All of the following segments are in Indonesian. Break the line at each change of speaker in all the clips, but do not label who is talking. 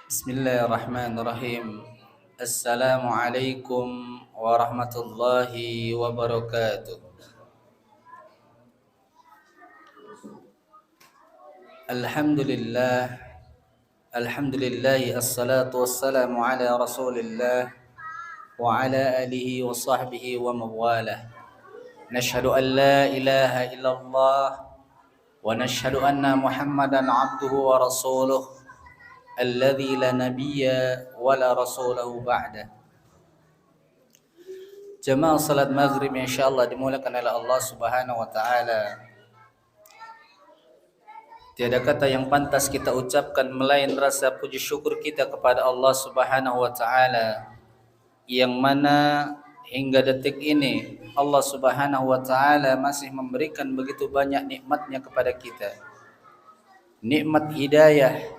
Bismillahirrahmanirrahim. Assalamualaikum warahmatullahi wabarakatuh. Alhamdulillah. Alhamdulillahi assalatu wassalamu ala rasulillah wa ala alihi wa sahbihi wa mawalah. Nashhadu an la ilaha illallah wa nashhadu anna Muhammadan abduhu wa rasuluh alladzi la nabiyya wa la rasulahu ba'da. Jamaah salat maghrib insyaallah dimulakan oleh Allah Subhanahu wa taala. Tiada kata yang pantas kita ucapkan melain rasa puji syukur kita kepada Allah Subhanahu wa taala yang mana hingga detik ini Allah Subhanahu wa taala masih memberikan begitu banyak nikmatnya kepada kita. Nikmat hidayah,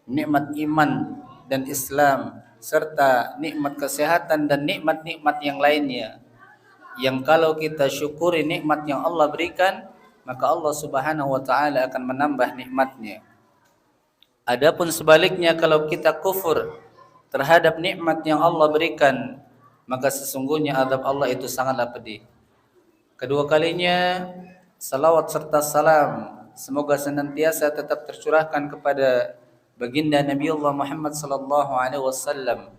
nikmat iman dan Islam, serta nikmat kesehatan dan nikmat-nikmat yang lainnya. Yang kalau kita syukuri nikmat yang Allah berikan, maka Allah Subhanahu wa taala akan menambah nikmatnya. Adapun sebaliknya kalau kita kufur terhadap nikmat yang Allah berikan, maka sesungguhnya azab Allah itu sangatlah pedih. Kedua kalinya salawat serta salam semoga senantiasa tetap tercurahkan kepada baginda Nabi Allah Muhammad sallallahu alaihi wasallam.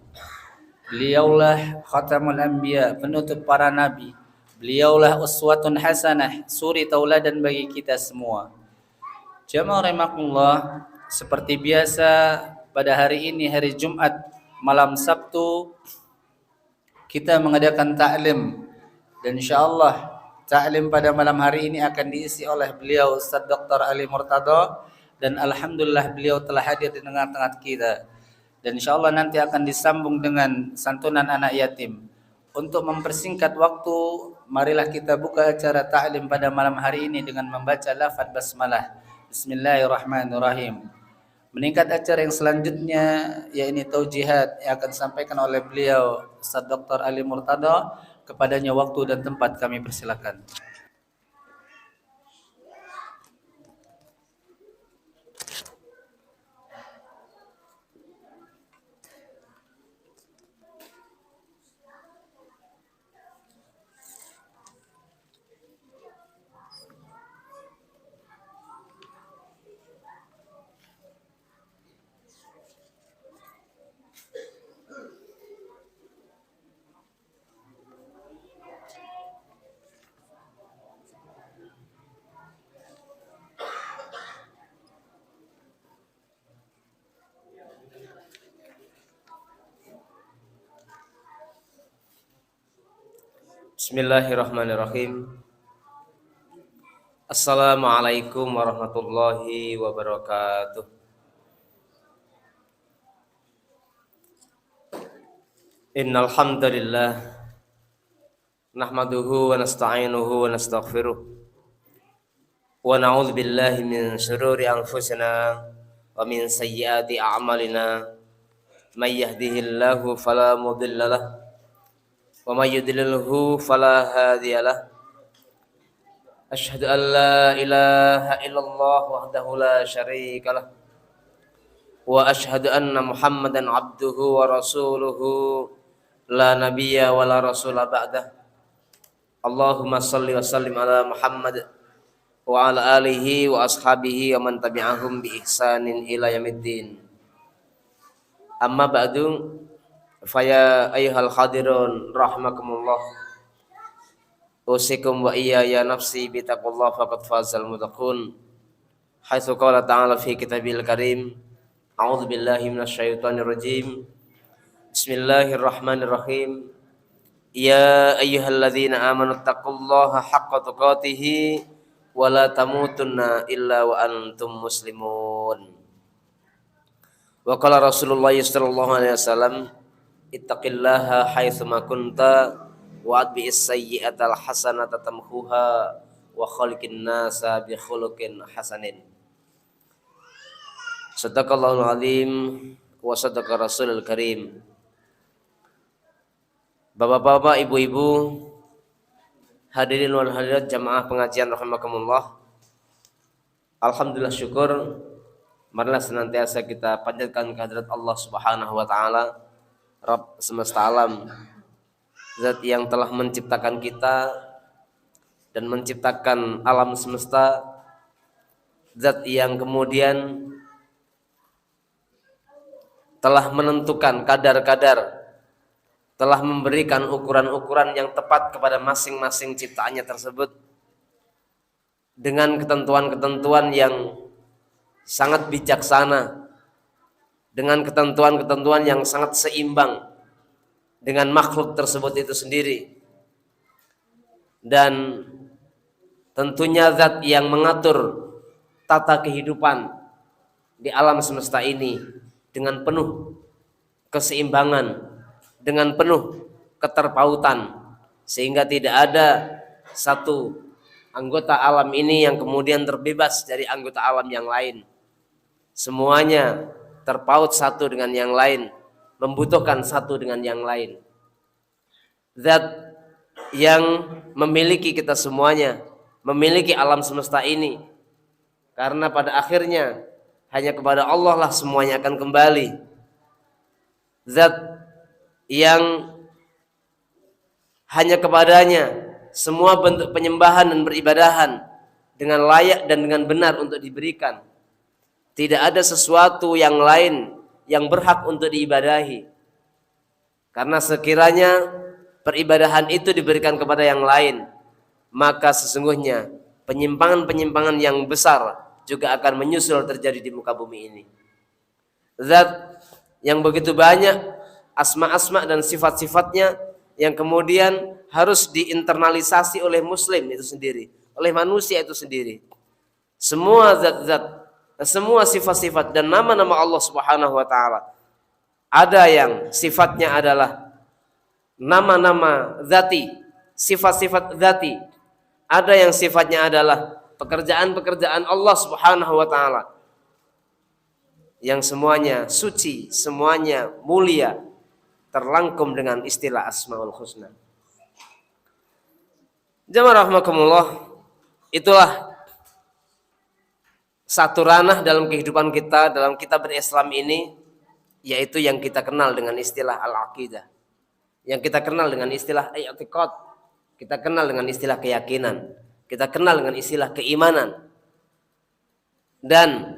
Beliaulah khatamul anbiya, penutup para nabi. Beliaulah uswatun hasanah, suri tauladan bagi kita semua. Jamaah rahimakumullah, seperti biasa pada hari ini hari Jumat malam Sabtu kita mengadakan ta'lim dan insyaallah ta'lim pada malam hari ini akan diisi oleh beliau Ustaz Dr. Ali Murtada dan alhamdulillah beliau telah hadir di tengah-tengah kita. Dan insyaallah nanti akan disambung dengan santunan anak yatim. Untuk mempersingkat waktu, marilah kita buka acara ta'lim pada malam hari ini dengan membaca lafaz basmalah. Bismillahirrahmanirrahim. Meningkat acara yang selanjutnya yaitu taujihat yang akan disampaikan oleh beliau Ustaz Dr. Ali Murtada. Kepadanya waktu dan tempat kami persilakan.
Bismillahirrahmanirrahim. Assalamualaikum warahmatullahi wabarakatuh. Innal hamdalillah nahmaduhu wa nasta'inuhu wa nastaghfiruh wa na'udzu billahi min shururi anfusina wa min sayyiati a'malina. May yahdihillahu fala mudilla lahu wa may yudlilhu fala hadiyalah. Asyhadu an la ilaha illallah wahdahu la syarikalah wa asyhadu anna Muhammadan abduhu wa rasuluhu la nabiyya wa la rasula ba'dah. Allahumma salli wa sallim ala Muhammad wa ala alihi wa ashabihi wa man tabi'ahum bi ihsanin ila yaumiddin. Amma ba'du. Faya ayyuhal hadirun rahimakumullah, usikum wa iyaya nafsi bitaqullah faqad fazal muttaqun. Haitsu qala ta'ala fi kitabil karim, a'udzu billahi minasyaitonir rajim. Bismillahirrahmanirrahim. Ya ayyuhalladzina amanu taqullaha haqqa tuqatih wa la tamutunna illa wa antum muslimun. Wa qala Rasulullah sallallahu alaihi wasallam, ittaqillaha haitsuma kunta wa atbi'is sayyi'atal hasanata tamhuha wa khaliqin nasa bi khuluqin hasanin. Sadaqallahul azim wa sadaqa rasulul karim. Bapak-bapak, ibu-ibu, hadirin wal hadirat jamaah pengajian rahimakumullah. Alhamdulillah syukur Marilah senantiasa kita panjatkan kehadirat Allah Subhanahu wa taala, Rabb semesta alam, Zat yang telah menciptakan kita dan menciptakan alam semesta, Zat yang kemudian telah menentukan kadar-kadar, telah memberikan ukuran-ukuran yang tepat kepada masing-masing ciptaannya tersebut dengan ketentuan-ketentuan yang sangat bijaksana, dengan ketentuan-ketentuan yang sangat seimbang dengan makhluk tersebut itu sendiri. Dan tentunya zat yang mengatur tata kehidupan di alam semesta ini dengan penuh keseimbangan, dengan penuh keterpautan, sehingga tidak ada satu anggota alam ini yang kemudian terbebas dari anggota alam yang lain. Semuanya terpaut satu dengan yang lain, membutuhkan satu dengan yang lain. Zat yang memiliki kita semuanya, memiliki alam semesta ini, karena pada akhirnya hanya kepada Allah lah semuanya akan kembali. Zat yang hanya kepadanya semua bentuk penyembahan dan beribadahan dengan layak dan dengan benar untuk diberikan. Tidak ada sesuatu yang lain yang berhak untuk diibadahi. Karena sekiranya peribadahan itu diberikan kepada yang lain, maka sesungguhnya penyimpangan-penyimpangan yang besar juga akan menyusul terjadi di muka bumi ini. Zat yang begitu banyak asma-asma dan sifat-sifatnya yang kemudian harus diinternalisasi oleh muslim itu sendiri, oleh manusia itu sendiri. Semua zat-zat, semua sifat-sifat dan nama-nama Allah Subhanahu wa taala, ada yang sifatnya adalah nama-nama zati, sifat-sifat zati. Ada yang sifatnya adalah pekerjaan-pekerjaan Allah Subhanahu wa taala, yang semuanya suci, semuanya mulia, terlangkum dengan istilah Asmaul Husna. Jamaah rahmakumullah, itulah satu ranah dalam kehidupan kita, dalam kita berislam ini, yaitu yang kita kenal dengan istilah al-aqidah, yang kita kenal dengan istilah i'tiqad, kita kenal dengan istilah keyakinan, kita kenal dengan istilah keimanan. Dan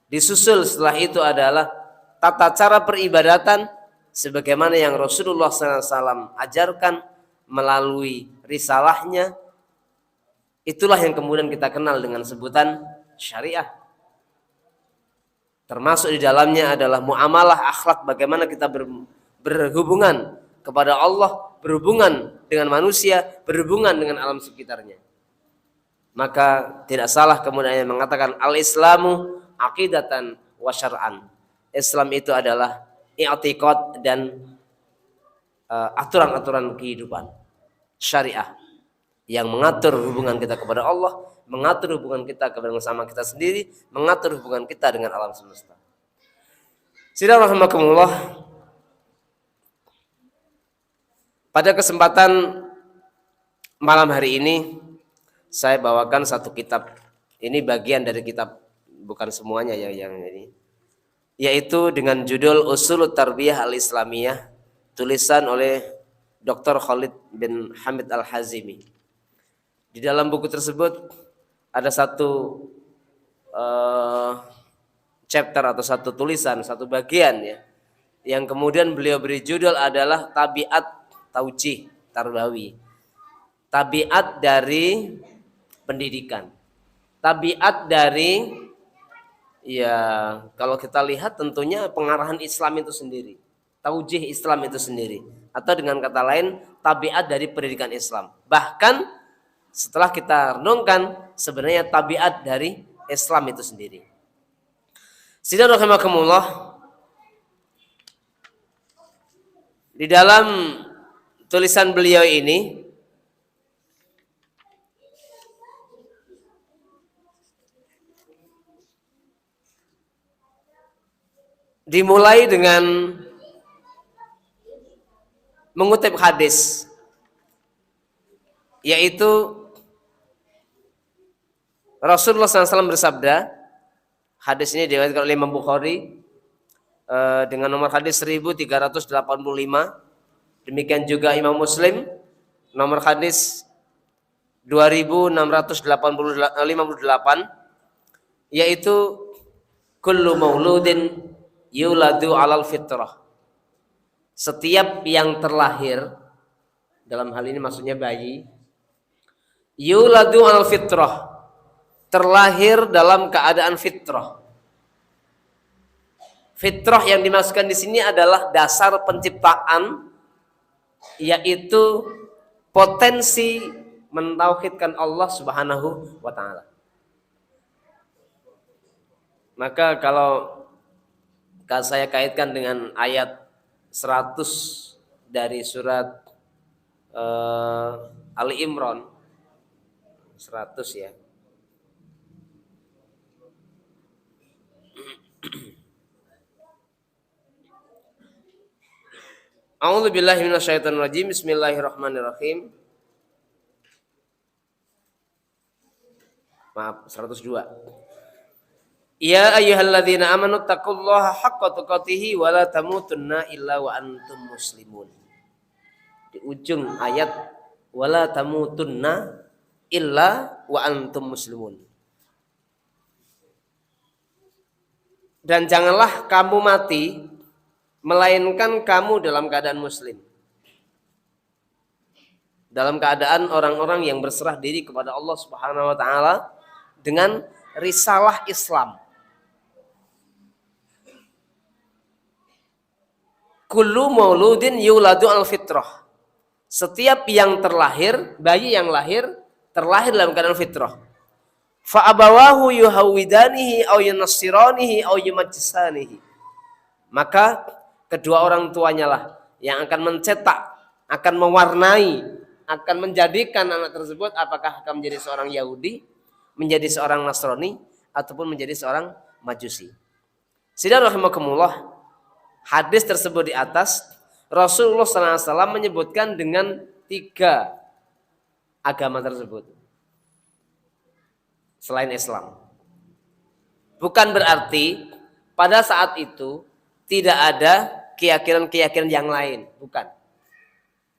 disusul setelah itu adalah tata cara peribadatan sebagaimana yang Rasulullah SAW ajarkan melalui risalahnya. Itulah yang kemudian kita kenal dengan sebutan syariah. Termasuk di dalamnya adalah muamalah akhlak, bagaimana kita berhubungan kepada Allah, berhubungan dengan manusia, berhubungan dengan alam sekitarnya. Maka tidak salah kemudian mengatakan al-islamu aqidatan wa syar'an. Islam itu adalah i'tiqad dan aturan-aturan kehidupan syariah yang mengatur hubungan kita kepada Allah, mengatur hubungan kita kepada sama kita sendiri, mengatur hubungan kita dengan alam semesta. Sidang rahimakumullah, pada kesempatan malam hari ini saya bawakan satu kitab. Ini bagian dari kitab, bukan semuanya yang ini, yaitu dengan judul Usulut Tarbiyah Al-Islamiyah, tulisan oleh Dr. Khalid bin Hamid Al-Hazimi. Di dalam buku tersebut ada satu chapter atau satu tulisan, satu bagian ya, yang kemudian beliau beri judul adalah Tabiat Taujih Tarbawi. Tabiat dari pendidikan. Tabiat dari, ya kalau kita lihat tentunya pengarahan Islam itu sendiri. Taujih Islam itu sendiri. Atau dengan kata lain, tabiat dari pendidikan Islam. Bahkan setelah kita renungkan, sebenarnya tabiat dari Islam itu sendiri. Sidang rahimakumullah, di dalam tulisan beliau ini dimulai dengan mengutip hadis, yaitu Rasulullah SAW bersabda, Hadis ini diriwayatkan oleh Imam Bukhari dengan nomor hadis 1385. Demikian juga Imam Muslim nomor hadis 2658, yaitu kullu mauludin yuladu alal fitrah. Setiap yang terlahir, dalam hal ini maksudnya bayi, yuladu alal fitrah, terlahir dalam keadaan fitrah. Fitrah yang dimaksudkan di sini adalah dasar penciptaan, yaitu potensi mentauhidkan Allah Subhanahu wa taala. Maka kalau saya kaitkan dengan ayat 100 dari surat Ali Imran 100 ya. A'udzu billahi minasyaitonir rajim. Bismillahirrahmanirrahim. Maaf, 102. Ya ayyuhalladzina amanu taqullaha haqqa tuqatih wa la tamutunna illa wa antum muslimun. Di ujung ayat wa la tamutunna illa wa antum muslimun. Dan janganlah kamu mati melainkan kamu dalam keadaan muslim. Dalam keadaan orang-orang yang berserah diri kepada Allah Subhanahu wa taala dengan risalah Islam. Kullu mauludin yuladu al fitrah. Setiap yang terlahir, bayi yang lahir terlahir dalam keadaan fitrah. Fa abawahu yuhawidanihi aw yunassiranihi aw yumajjisanihi. Maka kedua orang tuanya lah yang akan mencetak, akan mewarnai, akan menjadikan anak tersebut apakah akan menjadi seorang Yahudi, menjadi seorang Nasrani, ataupun menjadi seorang Majusi. Sidang rahimakumullah, hadis tersebut di atas Rasulullah SAW menyebutkan dengan 3 agama tersebut selain Islam. Bukan berarti pada saat itu tidak ada keyakinan-keyakinan yang lain, bukan.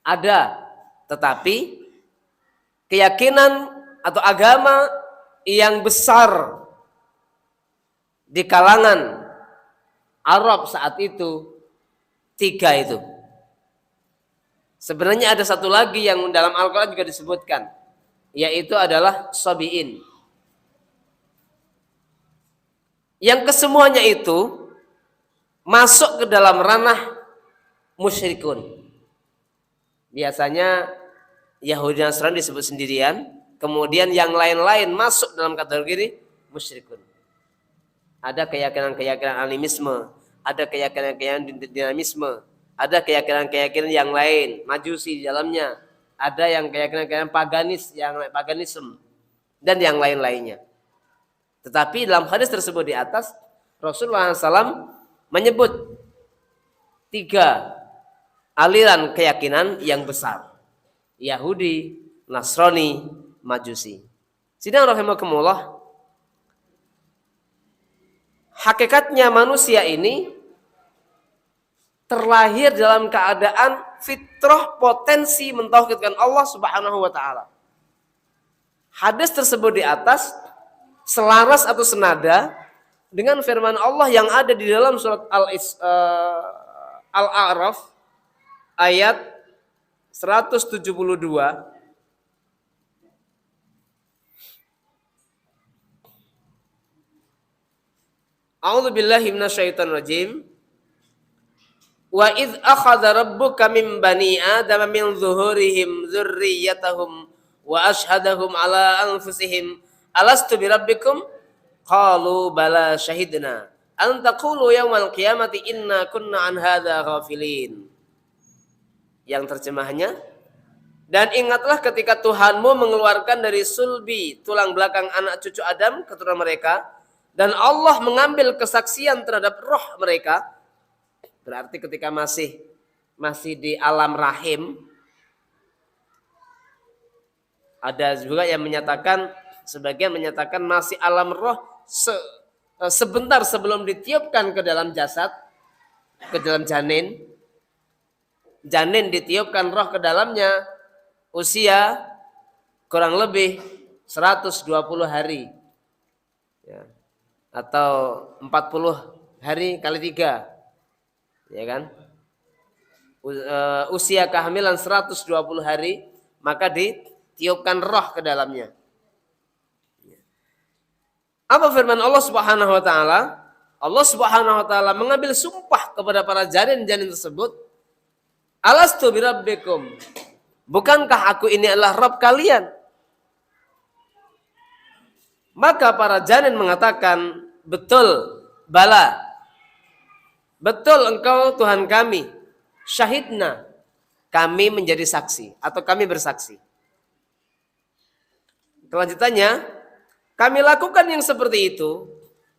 Ada, tetapi keyakinan atau agama yang besar di kalangan Arab saat itu 3 itu. Sebenarnya ada satu lagi yang dalam Al-Quran juga disebutkan, yaitu adalah Sabi'in. Yang kesemuanya itu masuk ke dalam ranah musyrikun. Biasanya Yahudi dan Nasrani disebut sendirian, kemudian yang lain-lain masuk dalam kategori musyrikun. Ada keyakinan-keyakinan animisme, ada keyakinan-keyakinan dinamisme, ada keyakinan-keyakinan yang lain, Majusi di dalamnya, ada yang keyakinan-keyakinan paganisme dan yang lain-lainnya. Tetapi dalam hadis tersebut di atas Rasulullah SAW menyebut 3 aliran keyakinan yang besar, Yahudi, Nasrani, Majusi. Sidang rahimakumullah, hakikatnya manusia ini terlahir dalam keadaan fitrah, potensi mentauhidkan Allah Subhanahu wa taala. Hadis tersebut di atas selaras atau senada dengan firman Allah yang ada di dalam surat Al-A'raf ayat 172. A'udzu billahi minasyaitonir rajim. Wa idz akhadha rabbuka min bani adama min zuhurihim dzurriyyatahum wa ashhadahum ala anfusihim alastu birabbikum qalu bala syahidna an taqulu yaumal qiyamati inna kunna an hadza ghafilin. Yang terjemahnya, dan ingatlah ketika Tuhanmu mengeluarkan dari sulbi, tulang belakang anak cucu Adam, keturunan mereka, dan Allah mengambil kesaksian terhadap roh mereka. Berarti ketika masih di alam rahim. Ada juga yang menyatakan, sebagian menyatakan masih alam roh sebentar sebelum ditiupkan ke dalam jasad, ke dalam janin ditiupkan roh ke dalamnya, usia kurang lebih 120 hari ya, atau 40 hari kali 3 ya kan, usia kehamilan 120 hari maka ditiupkan roh ke dalamnya. Apa firman Allah Subhanahu wa taala? Allah Subhanahu wa taala mengambil sumpah kepada para janin-janin tersebut, alastu birabbikum, bukankah aku ini adalah Rabb kalian? Maka para janin mengatakan, betul, bala, betul engkau Tuhan kami, syahidna, kami menjadi saksi atau kami bersaksi. Kelanjutannya, kami lakukan yang seperti itu,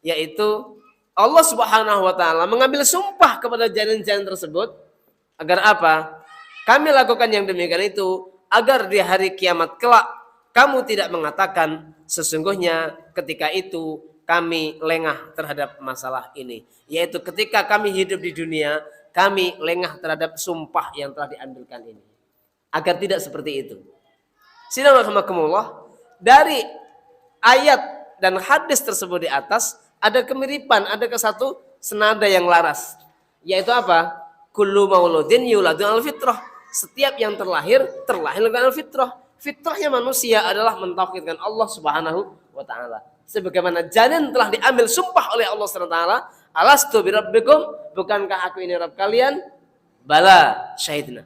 yaitu Allah Subhanahu wa taala mengambil sumpah kepada janin-janin tersebut agar apa? Kami lakukan yang demikian itu agar di hari kiamat kelak kamu tidak mengatakan sesungguhnya ketika itu kami lengah terhadap masalah ini, yaitu ketika kami hidup di dunia kami lengah terhadap sumpah yang telah diambilkan ini. Agar tidak seperti itu. Sidang rahimakumullah, dari ayat dan hadis tersebut di atas ada kemiripan, ada kesatu senada yang laras, yaitu apa? Kullu mauludin yuladu al-fitrah. Setiap yang terlahir dengan al-fitrah. Fitrahnya manusia adalah mentauhidkan Allah Subhanahu wa taala. Sebagaimana janin telah diambil sumpah oleh Allah Subhanahu wa taala, alastu birabbikum, bukankah aku ini Rabb kalian? Bala, syahidna.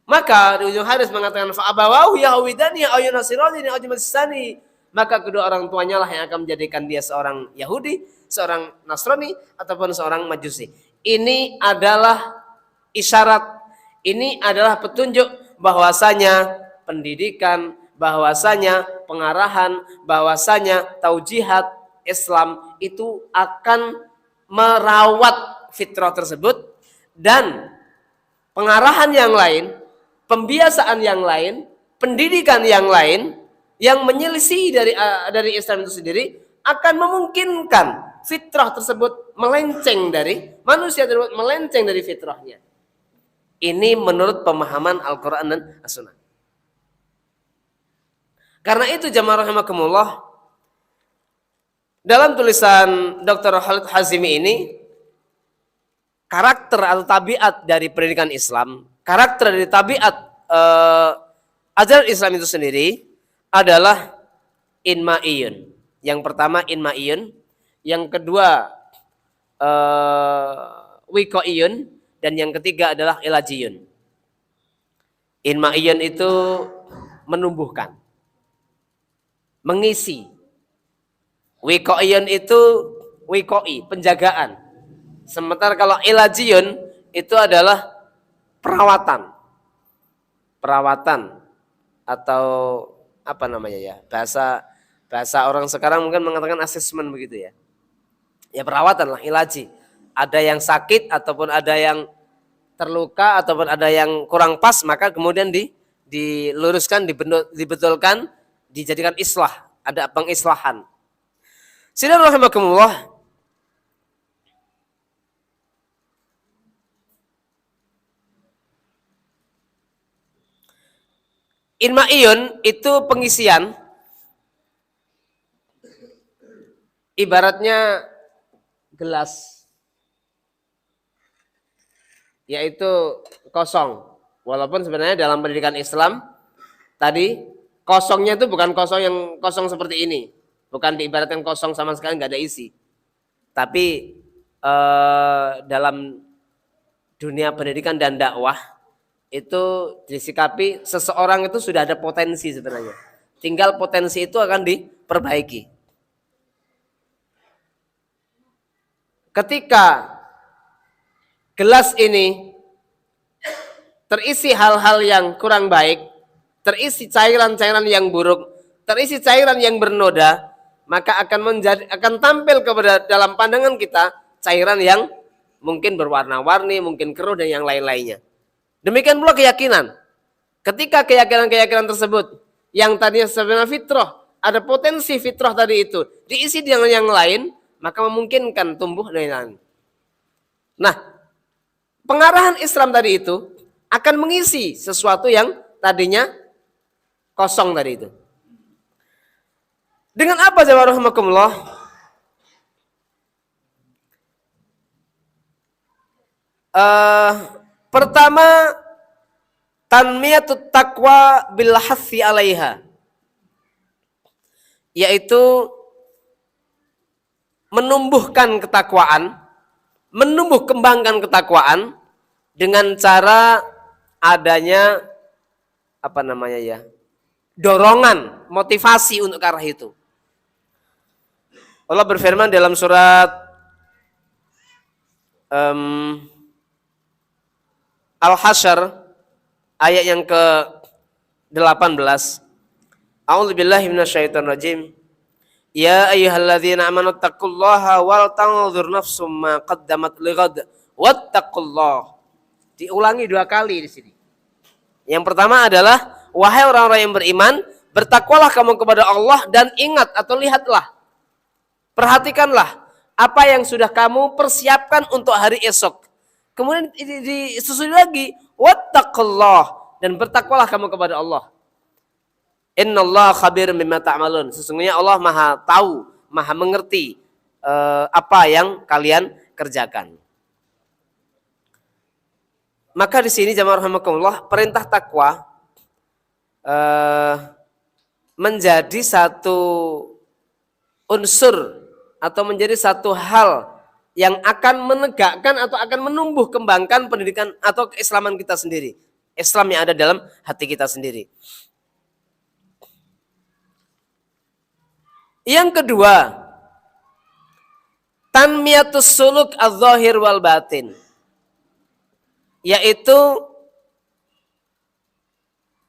Maka di ujung hadis mengatakan fa abawahu yahwidani aw yunasirani aw yumajisani, maka kedua orang tuanya lah yang akan menjadikan dia seorang Yahudi, seorang Nasrani ataupun seorang Majusi. Ini adalah isyarat, ini adalah petunjuk bahwasanya pendidikan, bahwasanya pengarahan, bahwasanya taujihat Islam itu akan merawat fitrah tersebut, dan pengarahan yang lain, pembiasaan yang lain, pendidikan yang lain yang menyelisih dari Islam itu sendiri akan memungkinkan fitrah tersebut melenceng dari manusia tersebut, melenceng dari fitrahnya. Ini menurut pemahaman Al-Quran dan As-Sunnah. Karena itu jamaah rahimakumullah, dalam tulisan Dr. Khalid Hazimi ini, karakter atau tabiat dari pendidikan Islam, karakter dari tabiat ajaran Islam itu sendiri adalah inma'iyun. Yang pertama inma'iyun, yang kedua wiqa'iyun, dan yang ketiga adalah ilajiyun. Inma'iyun itu menumbuhkan, mengisi. Wiqa'iyun itu wiqa'i, penjagaan. Sementara kalau ilajiyun itu adalah perawatan. Perawatan atau apa namanya ya? Bahasa orang sekarang mungkin mengatakan asesmen begitu ya. Ya perawatan lah, ilaji. Ada yang sakit ataupun ada yang terluka ataupun ada yang kurang pas, maka kemudian diluruskan, dibetulkan, dijadikan islah, ada pengislahan. Sidang rahimakumullah, inma'iyun itu pengisian, ibaratnya gelas, yaitu kosong. Walaupun sebenarnya dalam pendidikan Islam tadi kosongnya itu bukan kosong yang kosong seperti ini, bukan diibaratkan kosong sama sekali nggak ada isi. Tapi dalam dunia pendidikan dan dakwah itu disikapi seseorang itu sudah ada potensi sebenarnya. Tinggal potensi itu akan diperbaiki. Ketika gelas ini terisi hal-hal yang kurang baik, terisi cairan-cairan yang buruk, terisi cairan yang bernoda, maka akan tampil kepada dalam pandangan kita cairan yang mungkin berwarna-warni, mungkin keruh dan yang lain-lainnya. Demikian pula keyakinan. Ketika keyakinan-keyakinan tersebut yang tadinya sebenarnya fitrah, ada potensi fitrah tadi itu diisi dengan yang lain, maka memungkinkan tumbuh dan lain-lain. Nah, pengarahan Islam tadi itu akan mengisi sesuatu yang tadinya kosong tadi itu. Dengan apa jemaah rahimakumullah? Pertama, tanmiyatut taqwa bil hathi 'alaiha. Yaitu menumbuhkan ketakwaan, menumbuh kembangkan ketakwaan dengan cara adanya dorongan, motivasi untuk ke arah itu. Allah berfirman dalam surat Al-Hasyr ayat yang ke-18. A'udzubillahi minasyaitonirrajim. Ya ayyuhalladzina amanu taqullaha wal tanzur nafsum ma qaddamat lighad wattaqullah. Diulangi 2 kali di sini. Yang pertama adalah wahai orang-orang yang beriman, bertakwalah kamu kepada Allah dan ingat atau lihatlah, perhatikanlah apa yang sudah kamu persiapkan untuk hari esok. Kemudian disusul lagi wattaqullah, dan bertakwalah kamu kepada Allah. Innallaha khabirun bima ta'malun. Sesungguhnya Allah Maha tahu, Maha mengerti apa yang kalian kerjakan. Maka di sini jamaah rahimakumullah, perintah takwa menjadi satu unsur atau menjadi satu hal yang akan menegakkan atau akan menumbuh kembangkan pendidikan atau keislaman kita sendiri. Islam yang ada dalam hati kita sendiri. Yang kedua, tanmiyatus suluk adz-dzahir wal batin. Yaitu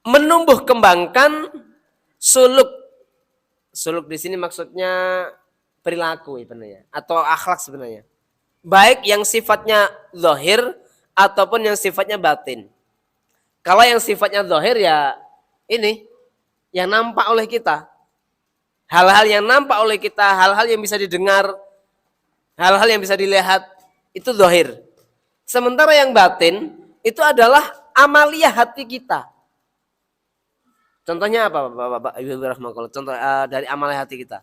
menumbuh kembangkan suluk. Suluk di sini maksudnya perilaku sebenarnya atau akhlak sebenarnya. Baik yang sifatnya zahir ataupun yang sifatnya batin. Kalau yang sifatnya zahir ya ini yang nampak oleh kita. Hal-hal yang nampak oleh kita, hal-hal yang bisa didengar, hal-hal yang bisa dilihat, itu zahir. Sementara yang batin itu adalah amaliyah hati kita. Contohnya apa Bapak Ibu rahmatullah? Contoh dari amaliyah hati kita.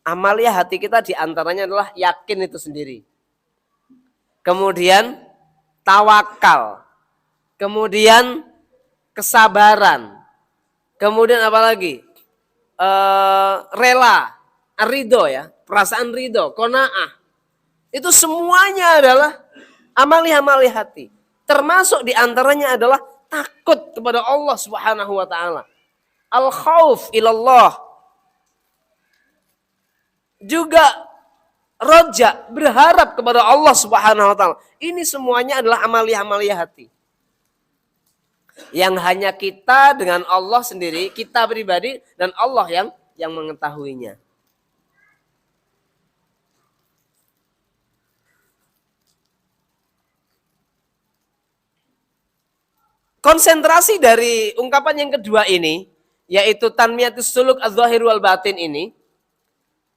Amaliyah hati kita diantaranya adalah yakin itu sendiri. Kemudian tawakal. Kemudian kesabaran. Kemudian apa lagi? Rela, ridho ya, perasaan ridho, qanaah. Itu semuanya adalah amaliyah hati. Termasuk diantaranya adalah takut kepada Allah Subhanahu wa taala. Al-khauf ilallah. Juga roja, berharap kepada Allah Subhanahu wa taala. Ini semuanya adalah amaliyah hati. Yang hanya kita dengan Allah sendiri, kita pribadi dan Allah yang mengetahuinya. Konsentrasi dari ungkapan yang kedua ini, yaitu tanmiyatus suluk adz-dzahir wal batin ini,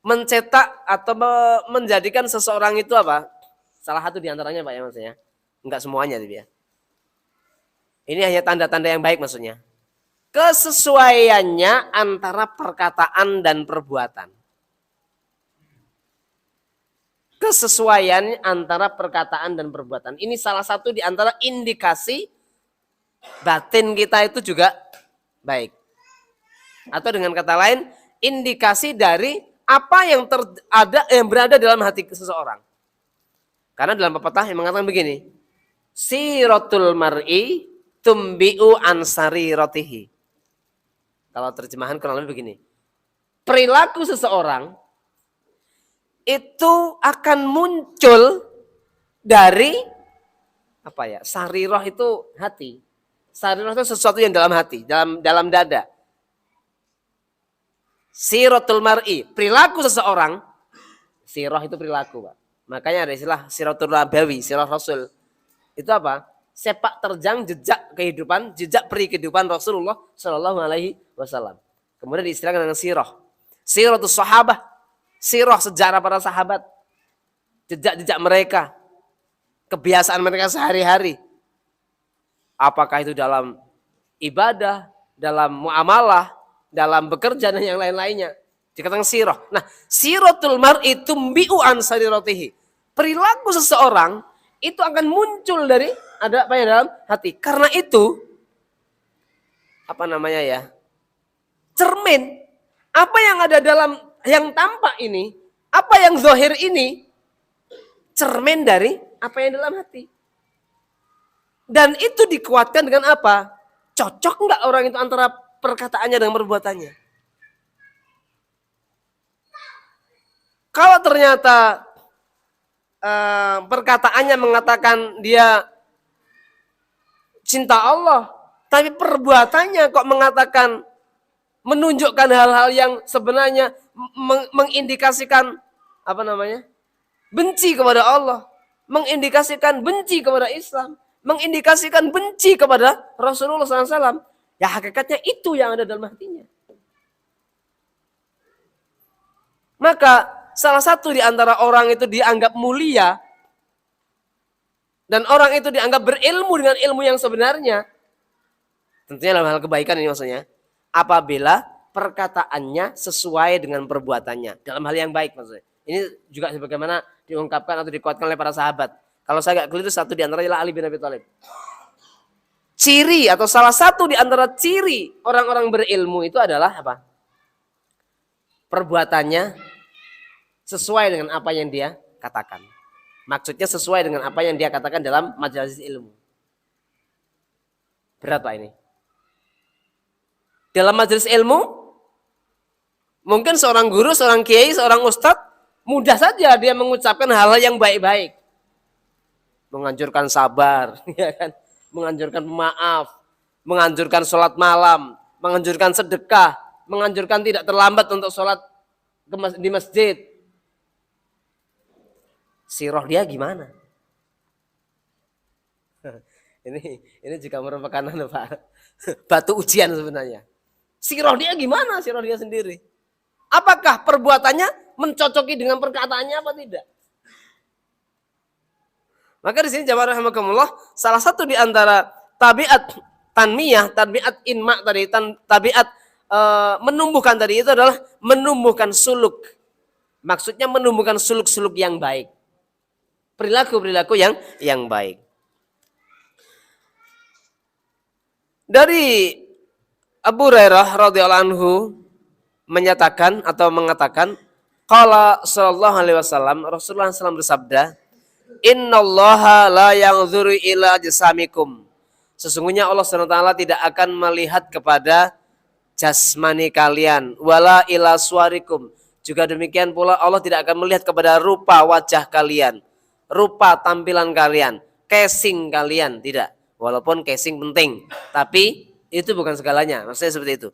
mencetak atau menjadikan seseorang itu apa? Salah satu diantaranya Pak ya maksudnya. Enggak semuanya tapi ya. Ini hanya tanda-tanda yang baik maksudnya. Kesesuaiannya antara perkataan dan perbuatan. Kesesuaian antara perkataan dan perbuatan. Ini salah satu di antara indikasi batin kita itu juga baik. Atau dengan kata lain, indikasi dari apa yang berada dalam hati seseorang. Karena dalam pepatah yang mengatakan begini, siratul mar'i tumbi'u ansari rotihi. Kalau terjemahan kurang lebih begini. Perilaku seseorang itu akan muncul dari sariroh itu hati. Sariroh itu sesuatu yang dalam hati, dalam dada. Siratul mar'i, perilaku seseorang. Sirah itu perilaku, Pak. Makanya ada istilah siratul nabawi, sirah Rasul. Itu apa? Sepak terjang jejak kehidupan, jejak peri kehidupan Rasulullah Shallallahu Alaihi Wasallam. Kemudian diistilahkan dengan sirah. Siratus sahabah, sirah sejarah para sahabat, jejak-jejak mereka, kebiasaan mereka sehari-hari. Apakah itu dalam ibadah, dalam muamalah, dalam bekerja dan yang lain-lainnya. Dikatakan sirah. Nah, siratul mar'i tumbi'u an sariratihi. Perilaku seseorang itu akan muncul dari ada apa yang dalam hati. Karena itu apa namanya ya? Cermin. Apa yang ada dalam yang tampak ini, apa yang zahir ini cermin dari apa yang dalam hati. Dan itu dikuatkan dengan apa? Cocok enggak orang itu antara perkataannya dengan perbuatannya? Kalau ternyata perkataannya mengatakan dia cinta Allah, tapi perbuatannya kok mengatakan menunjukkan hal-hal yang sebenarnya mengindikasikan apa namanya? Benci kepada Allah, mengindikasikan benci kepada Islam, mengindikasikan benci kepada Rasulullah SAW. Ya hakikatnya itu yang ada dalam hatinya. Maka salah satu di antara orang itu dianggap mulia dan orang itu dianggap berilmu dengan ilmu yang sebenarnya. Tentunya dalam hal kebaikan ini maksudnya. Apabila perkataannya sesuai dengan perbuatannya. Dalam hal yang baik maksudnya. Ini juga sebagaimana diungkapkan atau dikuatkan oleh para sahabat. Kalau saya agak keliru, satu di antaranya adalah Ali bin Abi Thalib. Ciri atau salah satu di antara ciri orang-orang berilmu itu adalah apa? Perbuatannya sesuai dengan apa yang dia katakan. Maksudnya sesuai dengan apa yang dia katakan dalam majelis ilmu. Berat Pak ini. Dalam majelis ilmu, mungkin seorang guru, seorang kiai, seorang ustadz, mudah saja dia mengucapkan hal-hal yang baik-baik. Menganjurkan sabar, ya kan? Menganjurkan pemaaf, menganjurkan sholat malam, menganjurkan sedekah, menganjurkan tidak terlambat untuk sholat di masjid. Sirah dia gimana? Ini juga merupakan batu ujian sebenarnya. Sirah dia gimana? Sirah dia sendiri. Apakah perbuatannya mencocoki dengan perkataannya apa tidak? Maka di sini jamaah rahimakumullah, salah satu di antara tabiat tanmiyah, tabiat inma tadi, tabiat menumbuhkan tadi itu adalah menumbuhkan suluk. Maksudnya menumbuhkan suluk-suluk yang baik. Perilaku-perilaku yang baik. Dari Abu Hurairah radhiyallahu anhu menyatakan atau mengatakan, qala sallallahu alaihi wasallam, Rasulullah SAW bersabda, innallaha la yanzuru ila jasamikum. Sesungguhnya Allah SWT tidak akan melihat kepada jasmani kalian, wala ila suarikum. Juga demikian pula Allah tidak akan melihat kepada rupa wajah kalian, rupa tampilan kalian, casing kalian, tidak. Walaupun casing penting, tapi itu bukan segalanya. Maksudnya seperti itu.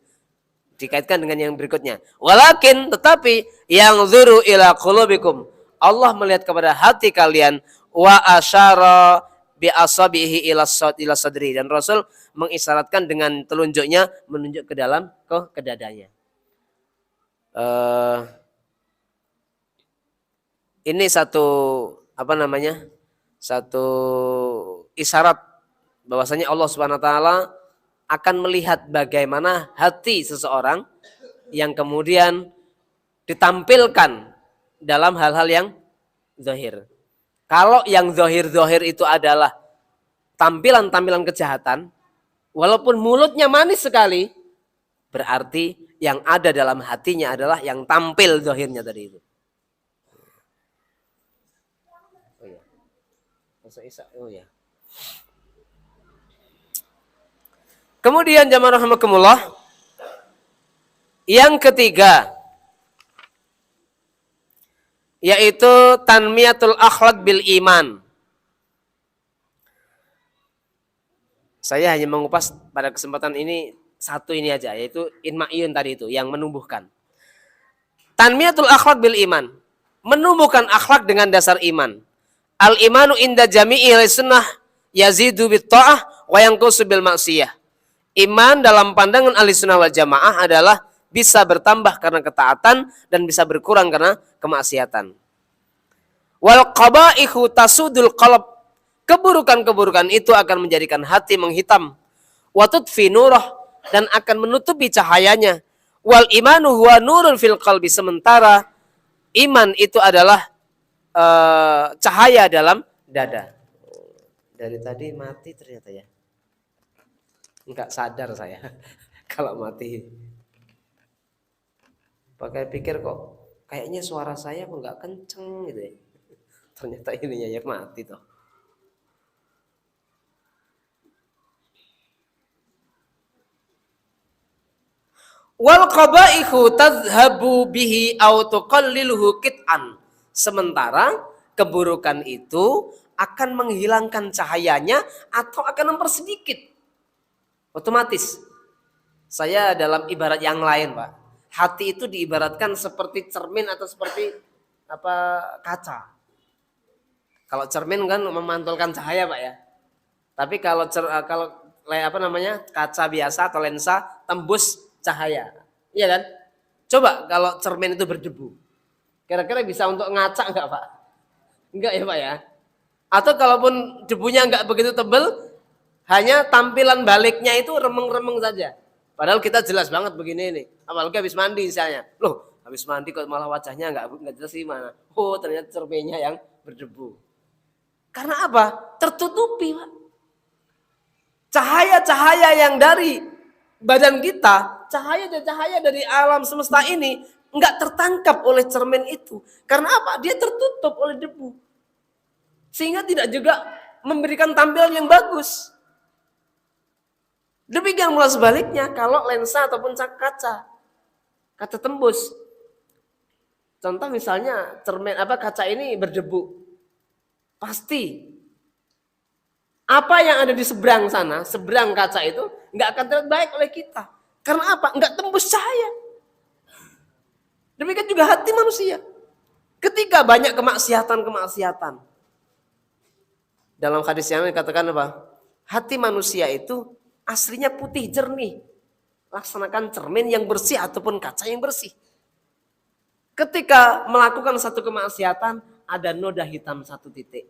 Dikaitkan dengan yang berikutnya. Walakin, tetapi yang zuru ila qulubikum. Allah melihat kepada hati kalian. Wa asyara bi asabihi ila sadri. Dan Rasul mengisyaratkan dengan telunjuknya menunjuk ke dalam ke dadanya. Ini satu apa namanya? Satu isyarat bahwasanya Allah Subhanahu wa taala akan melihat bagaimana hati seseorang yang kemudian ditampilkan dalam hal-hal yang zahir. Kalau yang zahir-zahir itu adalah tampilan-tampilan kejahatan, walaupun mulutnya manis sekali, berarti yang ada dalam hatinya adalah yang tampil zahirnya tadi itu. Oh ya. Masuk Isa. Oh ya. Kemudian jamaah rahimakumullah, yang ketiga yaitu tanmiyatul akhlak bil iman. Saya hanya mengupas pada kesempatan ini satu ini aja, yaitu inma'iyun tadi itu yang menumbuhkan. Tanmiyatul akhlak bil iman, menumbuhkan akhlak dengan dasar iman. Al imanu inda jami'i sunnah yazidu bit ta'ah wa yanqusu bil maksiyah. Iman dalam pandangan ahli sunnah wal jamaah adalah bisa bertambah karena ketaatan dan bisa berkurang karena kemaksiatan. Wal qaba'ihu tasudul qalb. Keburukan-keburukan itu akan menjadikan hati menghitam. Wa tudfi nurah, dan akan menutupi cahayanya. Wal imanu huwa nurun fil qalbi, sementara iman itu adalah cahaya dalam dada. Dari tadi mati ternyata ya. Enggak sadar saya kalau mati. Pakai pikir kok kayaknya suara saya kok enggak kenceng gitu ya. Ternyata ininya ya mati toh. Wal qabaihu tadhhabu bihi aw tuqalliluhu qit'an. Sementara keburukan itu akan menghilangkan cahayanya atau akan mempersedikit. Otomatis. Saya dalam ibarat yang lain, Pak. Hati itu diibaratkan seperti cermin atau seperti kaca. Kalau cermin kan memantulkan cahaya, Pak ya. Tapi kalau kaca biasa atau lensa tembus cahaya. Iya kan? Coba kalau cermin itu berdebu. Kira-kira bisa untuk ngaca enggak, Pak? Enggak ya, Pak ya? Atau kalaupun debunya enggak begitu tebal, hanya tampilan baliknya itu remeng-remeng saja. Padahal kita jelas banget begini ini. Apalagi habis mandi misalnya. Loh, habis mandi kok malah wajahnya enggak jelas gimana? Oh, ternyata cerminnya yang berdebu. Karena apa? Tertutupi, Pak. Cahaya-cahaya yang dari badan kita, cahaya dari alam semesta ini enggak tertangkap oleh cermin itu. Karena apa? Dia tertutup oleh debu. Sehingga tidak juga memberikan tampilan yang bagus. Demikian pula sebaliknya kalau lensa ataupun kaca tembus. Contoh misalnya kaca ini berdebu. Pasti apa yang ada di seberang sana, seberang kaca itu nggak akan terlihat baik oleh kita. Karena apa? Nggak tembus cahaya. Demikian juga hati manusia. Ketika banyak kemaksiatan. Dalam hadis yang dikatakan apa? Hati manusia itu aslinya putih jernih. Laksanakan cermin yang bersih ataupun kaca yang bersih. Ketika melakukan satu kemaksiatan, ada noda hitam satu titik.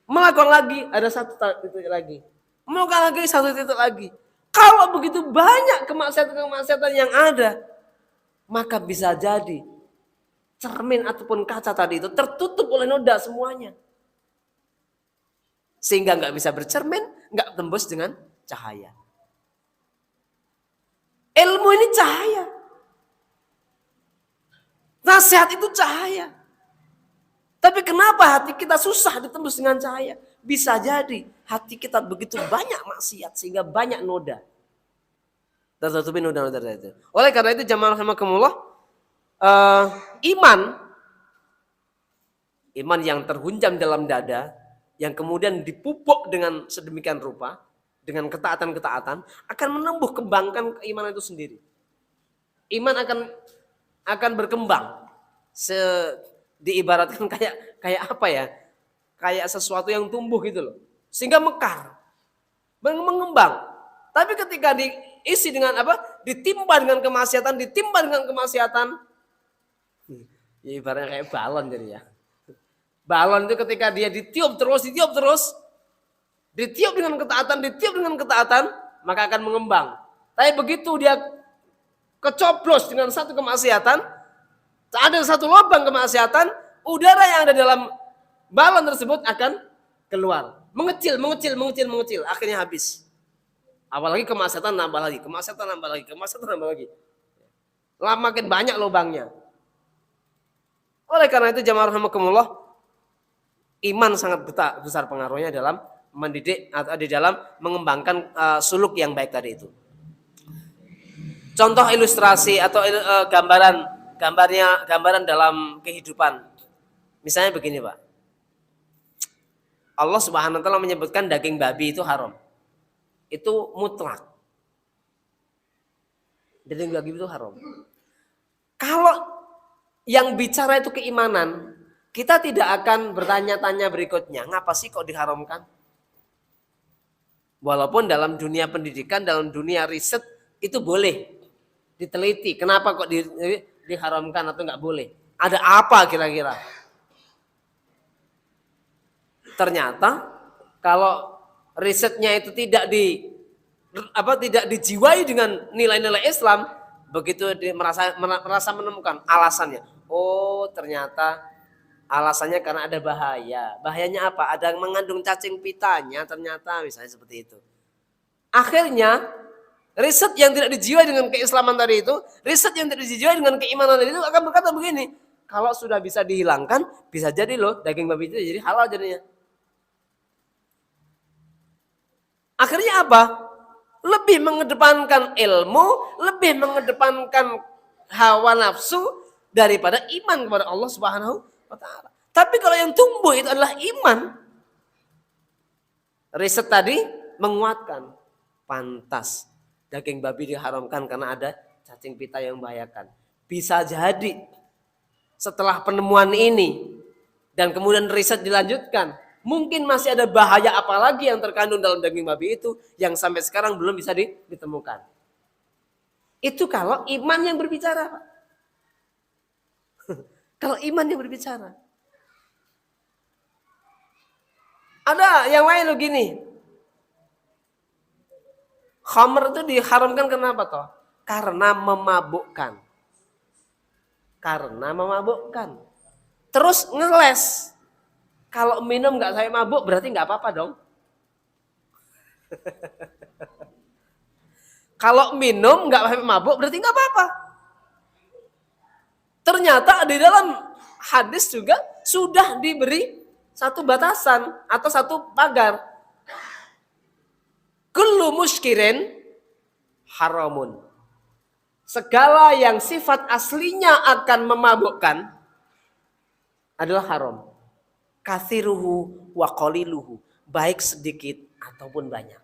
Melakukan lagi, ada satu titik lagi. Melakukan lagi, satu titik lagi. Kalau begitu banyak kemaksiatan yang ada, maka bisa jadi cermin ataupun kaca tadi itu tertutup oleh noda semuanya. Sehingga nggak bisa bercermin, nggak tembus dengan cahaya. Ilmu ini cahaya. Nasihat itu cahaya. Tapi kenapa hati kita susah ditembus dengan cahaya? Bisa jadi hati kita begitu banyak maksiat sehingga banyak noda. Tertutupi noda-noda itu. Oleh karena itu jamaah rahimakumullah, iman yang terhunjam dalam dada, yang kemudian dipupuk dengan sedemikian rupa, dengan ketaatan-ketaatan, akan menumbuh kembangkan keimanan itu sendiri. Iman akan berkembang. Diibaratkan kayak apa ya? Kayak sesuatu yang tumbuh gitu loh. Sehingga mekar. Mengembang. Tapi ketika diisi dengan ditimpa dengan kemaksiatan, ya ibaratnya kayak balon jadi ya. Balon itu ketika dia ditiup terus, ditiup dengan ketaatan, maka akan mengembang. Tapi begitu dia kecoblos dengan satu kemaksiatan, ada satu lubang kemaksiatan, udara yang ada dalam balon tersebut akan keluar. Mengecil, akhirnya habis. Apalagi kemaksiatan nambah lagi. Makin banyak lubangnya. Oleh karena itu jamaah rahimakumullah, iman sangat besar pengaruhnya dalam mendidik atau di dalam mengembangkan suluk yang baik tadi itu. Contoh ilustrasi atau gambaran dalam kehidupan. Misalnya begini, Pak. Allah Subhanahu wa taala menyebutkan daging babi itu haram. Itu mutlak. Daging babi itu haram. Kalau yang bicara itu keimanan, kita tidak akan bertanya-tanya berikutnya, ngapa sih kok diharamkan? Walaupun dalam dunia pendidikan, dalam dunia riset itu boleh. diteliti. Kenapa kok diharamkan atau nggak boleh? Ada apa kira-kira? Ternyata kalau risetnya itu tidak dijiwai dengan nilai-nilai Islam, begitu dia merasa menemukan alasannya. Oh, ternyata alasannya karena ada bahaya. Bahayanya apa? Ada yang mengandung cacing pitanya, ternyata misalnya seperti itu. Akhirnya riset yang tidak dijiwai dengan keislaman tadi itu, riset yang tidak dijiwai dengan keimanan tadi itu akan berkata begini, kalau sudah bisa dihilangkan, bisa jadi loh daging babi itu jadi halal jadinya. Akhirnya apa? Lebih mengedepankan ilmu, lebih mengedepankan hawa nafsu daripada iman kepada Allah Subhanahu wa taala. Tapi kalau yang tumbuh itu adalah iman. Riset tadi menguatkan, pantas daging babi diharamkan karena ada cacing pita yang membahayakan. Bisa jadi setelah penemuan ini dan kemudian riset dilanjutkan, mungkin masih ada bahaya apa lagi yang terkandung dalam daging babi itu yang sampai sekarang belum bisa ditemukan. Itu kalau iman yang berbicara. Kalau iman yang berbicara. Ada yang lain loh gini. Khamr itu diharamkan kenapa toh? Karena memabukkan. Karena memabukkan. Terus ngeles. Kalau minum nggak saya mabuk berarti nggak apa-apa dong. Kalau minum nggak sampai mabuk berarti nggak apa-apa. Ternyata di dalam hadis juga sudah diberi satu batasan atau satu pagar. Kullu muskirin haramun. Segala yang sifat aslinya akan memabukkan adalah haram. Kathiruhu wa qaliluhu, baik sedikit ataupun banyak.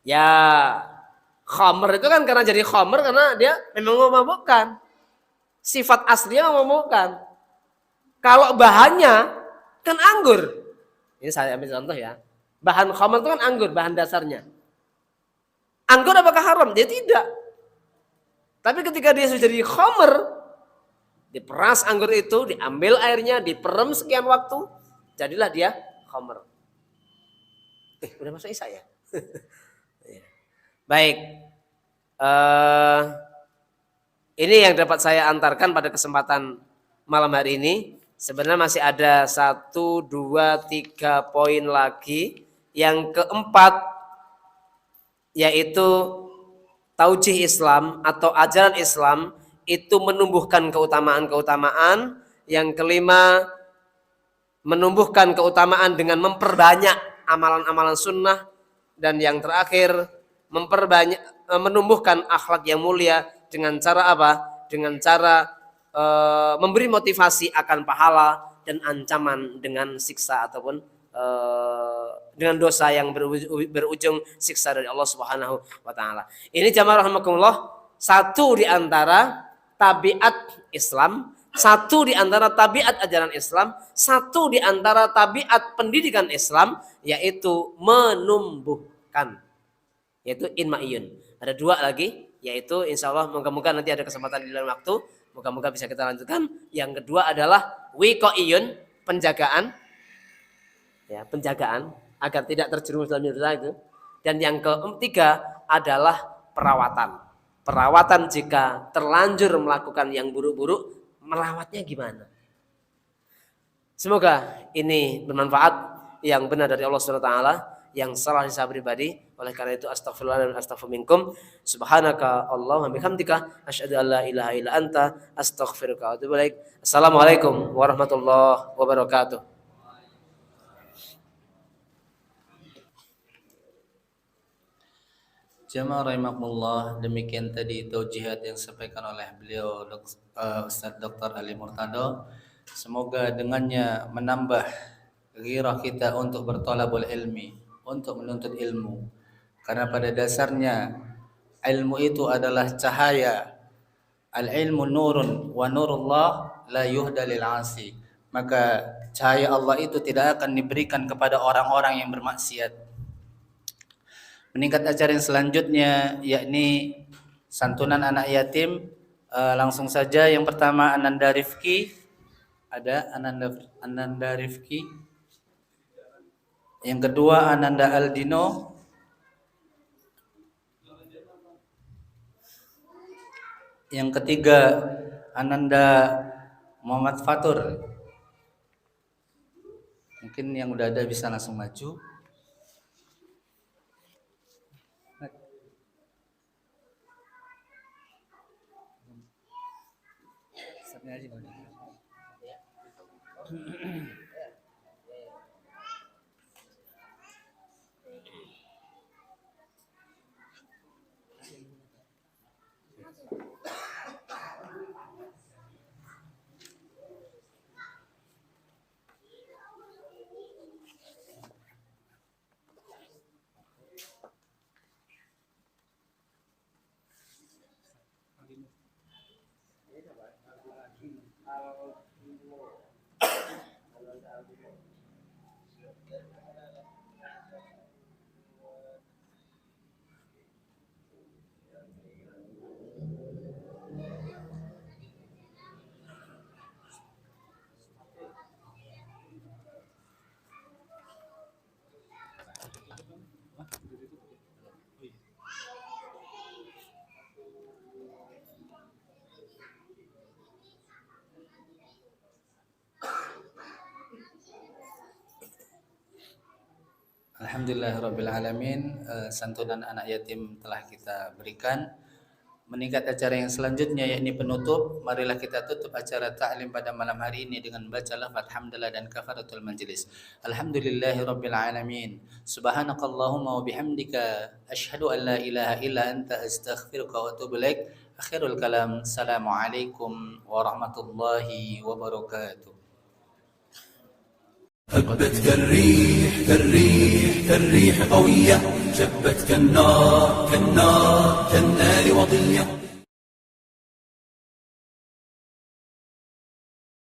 Ya, khamr itu kan karena jadi khamr karena dia memang memabukkan. Sifat aslinya memabukkan. Kalau bahannya kan anggur. Ini saya ambil contoh ya. Bahan khamr itu kan anggur, bahan dasarnya. Anggur apakah haram? Dia tidak. Tapi ketika dia sudah jadi khamr, diperas anggur itu, diambil airnya, diperem sekian waktu, jadilah dia khamr. Udah masuk isya ya? Baik. Ini yang dapat saya antarkan pada kesempatan malam hari ini. Sebenarnya masih ada 1, 2, 3 poin lagi. Yang keempat yaitu taujih Islam atau ajaran Islam itu menumbuhkan keutamaan-keutamaan. Yang kelima, menumbuhkan keutamaan dengan memperbanyak amalan-amalan sunnah. Dan yang terakhir, menumbuhkan akhlak yang mulia dengan cara apa? Dengan cara memberi motivasi akan pahala dan ancaman dengan siksa ataupun dengan dosa yang berujung siksa dari Allah Subhanahu wa taala. Ini jamaah rahimakumullah, satu di antara tabiat Islam, satu di antara tabiat ajaran Islam, satu di antara tabiat pendidikan Islam, yaitu menumbuhkan, yaitu inma'iyun. Ada 2 lagi, yaitu insya Allah moga-moga nanti ada kesempatan di dalam waktu, moga-moga bisa kita lanjutkan. Yang kedua adalah wiqa'iyun, penjagaan, ya, penjagaan agar tidak terjerumus dalam dosa itu. Dan yang ketiga adalah perawatan. Perawatan jika terlanjur melakukan yang buruk-buruk, merawatnya gimana? Semoga ini bermanfaat, yang benar dari Allah Subhanahu wa taala, yang salah dari saya pribadi. Oleh karena itu astaghfirullah dan astaghfir minkum. Subhanaka Allahumma bihamdika asyhadu an la ilaha illa anta astaghfiruka wa atubu ilaik. Assalamualaikum warahmatullahi wabarakatuh.
Jamaah rahimakumullah, demikian tadi taujihat yang disampaikan oleh beliau Ustaz Dr. Ali Murtado. Semoga dengannya menambah gairah kita untuk bertolabul ilmi, untuk menuntut ilmu. Karena pada dasarnya ilmu itu adalah cahaya. Al-ilmu nurun wa nurullah la yuhda lil 'asi. Maka cahaya Allah itu tidak akan diberikan kepada orang-orang yang bermaksiat. Meningkat acara yang selanjutnya yakni santunan anak yatim. Langsung saja yang pertama Ananda Rifki. Ada Ananda Rifki. Yang kedua Ananda Aldino. Yang ketiga Ananda Muhammad Fatur. Mungkin yang udah ada bisa langsung maju. Alhamdulillahirrabbilalamin. Santunan anak yatim telah kita berikan. Meningkat acara yang selanjutnya yakni penutup. Marilah kita tutup acara ta'lim pada malam hari ini dengan baca lafaz hamdalah dan kafaratul majlis. Alhamdulillahirrabbilalamin. Subhanakallahumma wa bihamdika asyhadu an la ilaha illa anta astaghfiruka wa atubu ilaik. Akhirul kalam. Assalamualaikum warahmatullahi wabarakatuh.
هبت كالريح كالريح كالريح قوية، شبت كالنار كالنار كالنار وضية.